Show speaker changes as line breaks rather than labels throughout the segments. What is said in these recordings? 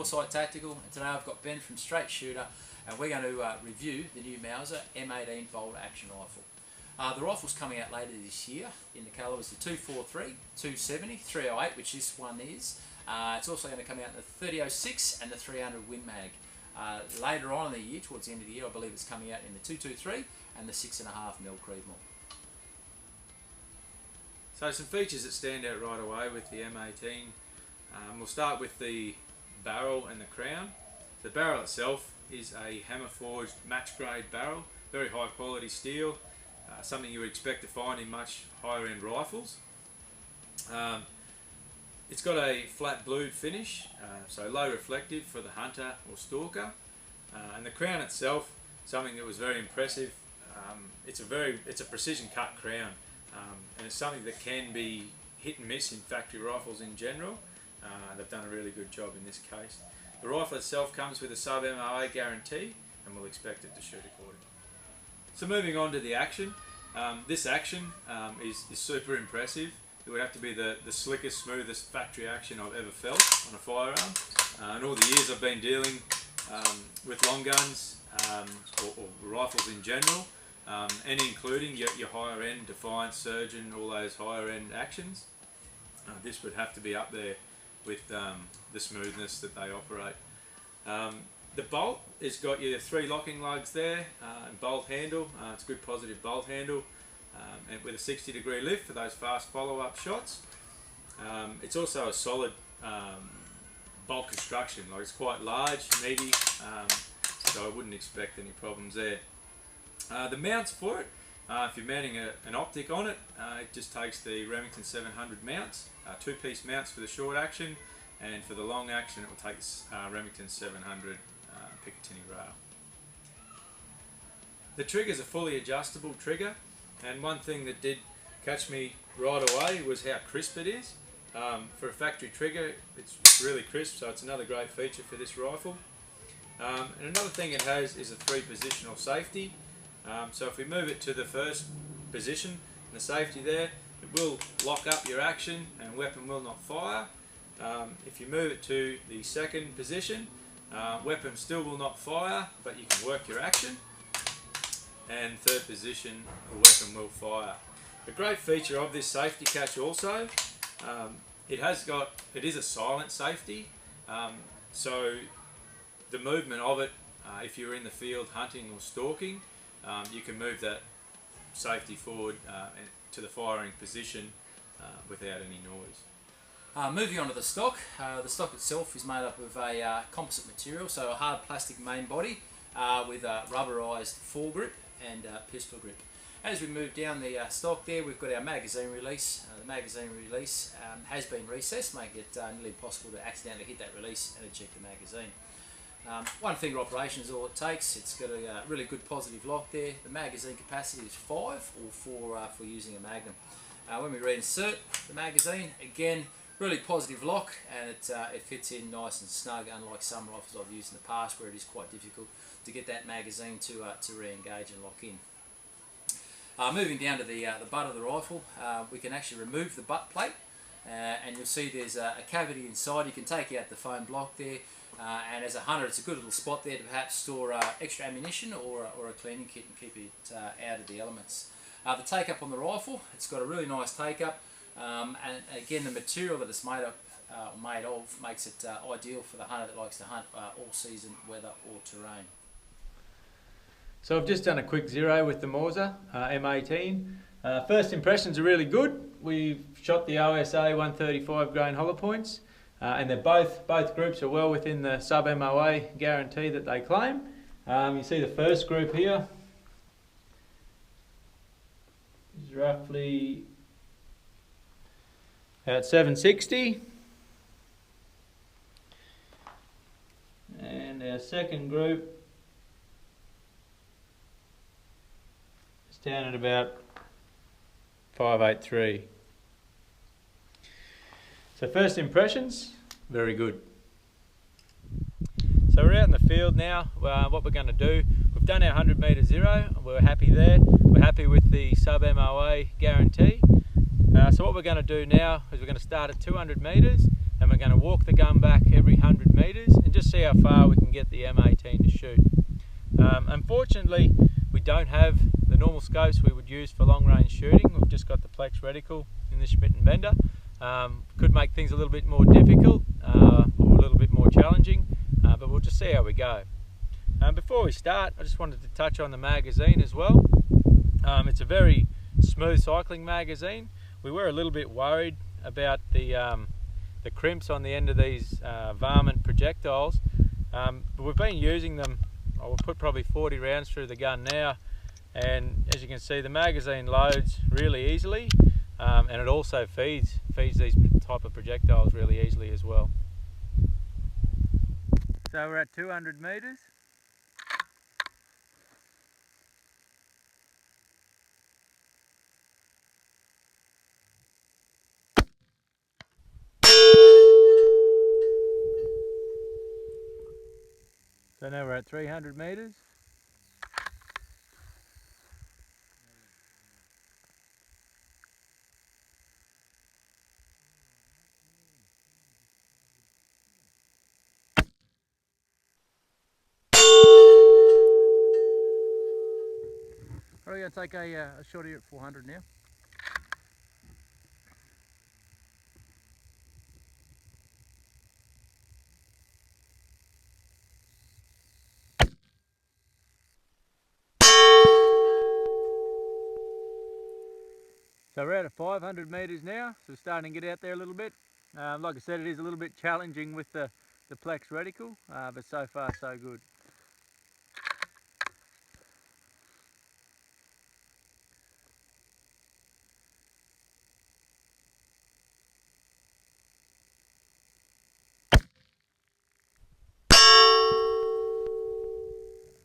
Foresight Tactical, and today I've got Ben from Straight Shooter, and we're going to review the new Mauser M18 bolt action rifle. The rifle's coming out later this year in the calibre the 243, 270, 308, which this one is. It's also going to come out in the 3006 and the 300 Win Mag. Later on in the year, towards the end of the year, I believe it's coming out in the 223 and the 6.5mm Creedmoor.
So some features that stand out right away with the M18. We'll start with the barrel and the crown. The barrel itself is a hammer forged match grade barrel, very high quality steel, something you would expect to find in much higher end rifles. It's got a flat blued finish, so low reflective for the hunter or stalker, and the crown itself, something that was very impressive. It's a precision cut crown, and it's something that can be hit and miss in factory rifles in general. They've done a really good job in this case. The rifle itself comes with a sub-MOA guarantee, and we'll expect it to shoot accordingly. So moving on to the action, this action is super impressive. It would have to be the slickest, smoothest factory action I've ever felt on a firearm. In all the years I've been dealing with long guns or rifles in general, and including your higher end Defiance, Surgeon, all those higher end actions, this would have to be up there with the smoothness that they operate. The bolt has got your 3 locking lugs there, and bolt handle. It's a good positive bolt handle, and with a 60-degree lift for those fast follow-up shots. It's also a solid bolt construction, like it's quite large, meaty, so I wouldn't expect any problems there. The mounts for it, if you're mounting an optic on it, it just takes the Remington 700 mounts, 2-piece mounts for the short action, and for the long action it will take Remington 700 Picatinny rail. The trigger's a fully adjustable trigger, and one thing that did catch me right away was how crisp it is. For a factory trigger, it's really crisp, so it's another great feature for this rifle. And another thing it has is a 3-positional safety. So if we move it to the first position, the safety there, it will lock up your action and weapon will not fire. If you move it to the second position, weapon still will not fire, but you can work your action. And third position, the weapon will fire. The great feature of this safety catch also, it is a silent safety, so the movement of it, if you're in the field hunting or stalking, you can move that safety forward to the firing position without any noise.
Moving on to the stock itself is made up of a composite material, so a hard plastic main body with a rubberized foregrip and pistol grip. As we move down the stock there, we've got our magazine release. The magazine release has been recessed, making it nearly impossible to accidentally hit that release and eject the magazine. One finger operation is all it takes. It's got a really good positive lock there. The magazine capacity is 5 or 4 for using a Magnum. When we reinsert the magazine, again, really positive lock, and it fits in nice and snug, unlike some rifles I've used in the past where it is quite difficult to get that magazine to re-engage and lock in. Moving down to the butt of the rifle, we can actually remove the butt plate, and you'll see there's a cavity inside. You can take out the foam block there, and as a hunter it's a good little spot there to perhaps store extra ammunition or a cleaning kit and keep it out of the elements. The take-up on the rifle, it's got a really nice take-up, and again the material that it's made of makes it ideal for the hunter that likes to hunt all season, weather or terrain.
So I've just done a quick zero with the Mauser M18. First impressions are really good. We've shot the OSA 135 grain hollow points, and they're both groups are well within the sub-MOA guarantee that they claim. You see the first group here is roughly at 760, and our second group is down at about 583. So first impressions, very good. So we're out in the field now. What we're going to do, we've done our 100 metre zero, we're happy there. We're happy with the sub-MOA guarantee. So what we're going to do now is we're going to start at 200 metres, and we're going to walk the gun back every 100 metres and just see how far we can get the M18 to shoot. Unfortunately, we don't have the normal scopes we would use for long range shooting. We've just got the Plex reticle in this Schmidt & Bender. Could make things a little bit more difficult or a little bit more challenging, but we'll just see how we go. Before we start, I just wanted to touch on the magazine as well. It's a very smooth cycling magazine. We were a little bit worried about the crimps on the end of these varmint projectiles, but we've been using them. We'll put probably 40 rounds through the gun now, and as you can see, the magazine loads really easily, and it also feeds these type of projectiles really easily as well. So we're at 200 metres. So now we're at 300 metres. We're going to take a shot here at 400 now. So we're at 500 metres now, so we're starting to get out there a little bit. Like I said, it is a little bit challenging with the Plex reticle, but so far so good.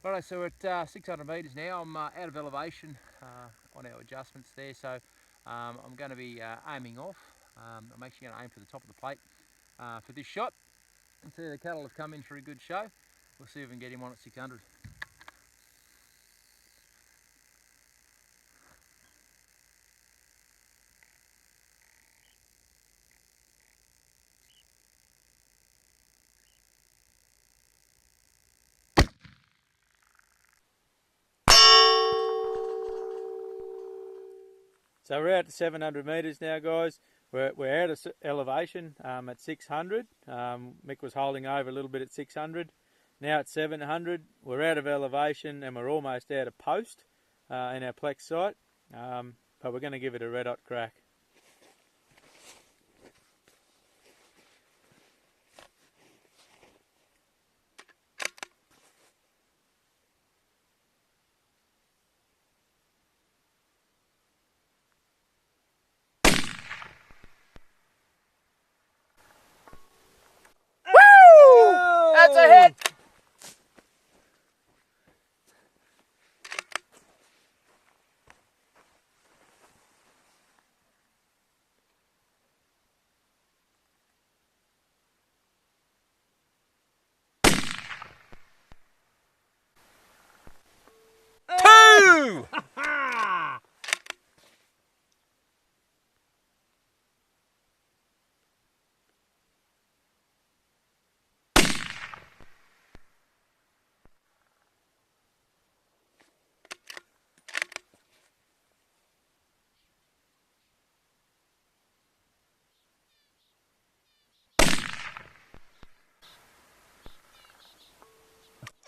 Alright, so we're at 600 metres now. I'm out of elevation on our adjustments there, so I'm going to be aiming off. I'm actually going to aim for the top of the plate for this shot. And see, the cattle have come in for a good show. We'll see if we can get him on at 600. So we're out to 700 metres now, guys. We're out of elevation at 600. Mick was holding over a little bit at 600. Now at 700, we're out of elevation and we're almost out of post in our Plex sight. But we're going to give it a red hot crack. That's a hit! Two!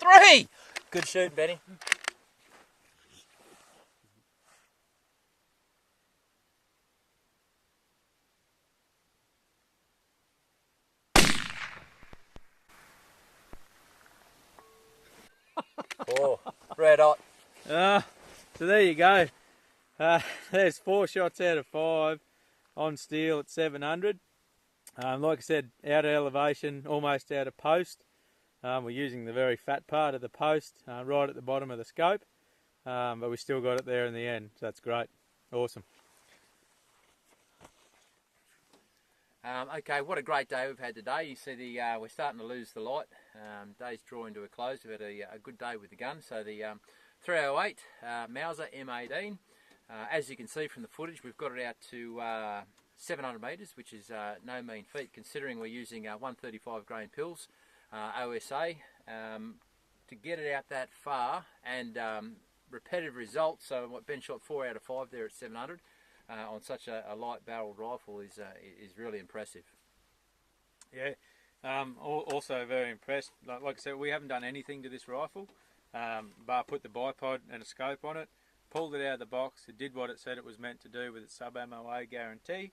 Three! Good shoot, Benny. Oh, red hot. So there you go. There's 4 shots out of 5 on steel at 700. Like I said, out of elevation, almost out of post. We're using the very fat part of the post right at the bottom of the scope, but we still got it there in the end, so that's great. Awesome. Okay, what a great day we've had today. You see we're starting to lose the light. Day's drawing to a close. We've had a good day with the gun. So the 308 Mauser M18. As you can see from the footage, we've got it out to 700 metres, which is no mean feat considering we're using 135 grain pills
OSA. To get it out that far and repetitive results, so what Ben shot 4 out of 5 there at 700 on such a light barreled rifle is really impressive.
Yeah, also very impressed. Like I said, we haven't done anything to this rifle, but put the bipod and a scope on it, pulled it out of the box. It did what it said it was meant to do with its sub-MOA guarantee.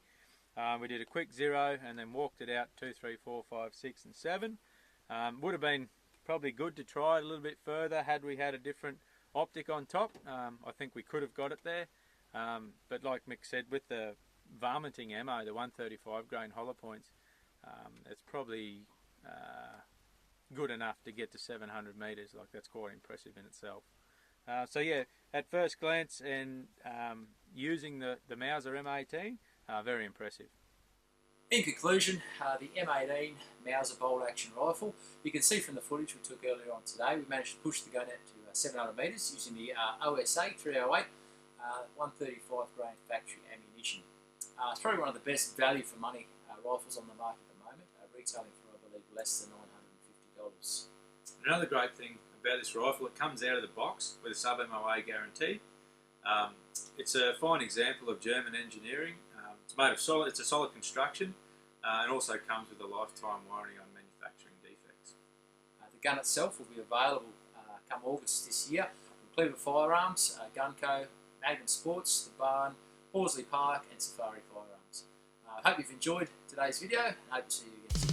We did a quick 0 and then walked it out 2, 3, 4, 5, 6 and 7. Would have been probably good to try it a little bit further had we had a different optic on top. I think we could have got it there, but like Mick said, with the varminting ammo, the 135 grain hollow points, it's probably good enough to get to 700 metres. Like, that's quite impressive in itself. So yeah, at first glance and using the Mauser M18, very impressive.
In conclusion, the M18 Mauser bolt action rifle, you can see from the footage we took earlier on today, we managed to push the gun out to 700 metres using the OSA 308 135 grain factory ammunition. It's probably one of the best value for money rifles on the market at the moment, retailing for, I believe, less than $950.
Another great thing about this rifle, it comes out of the box with a sub-MOA guarantee. It's a fine example of German engineering. It's made of solid. It's a solid construction, and also comes with a lifetime warranty on manufacturing defects.
The gun itself will be available come August this year from Cleveland Firearms, Gunco, Magnum Sports, The Barn, Horsley Park, and Safari Firearms. I hope you've enjoyed today's video, and hope to see you again soon.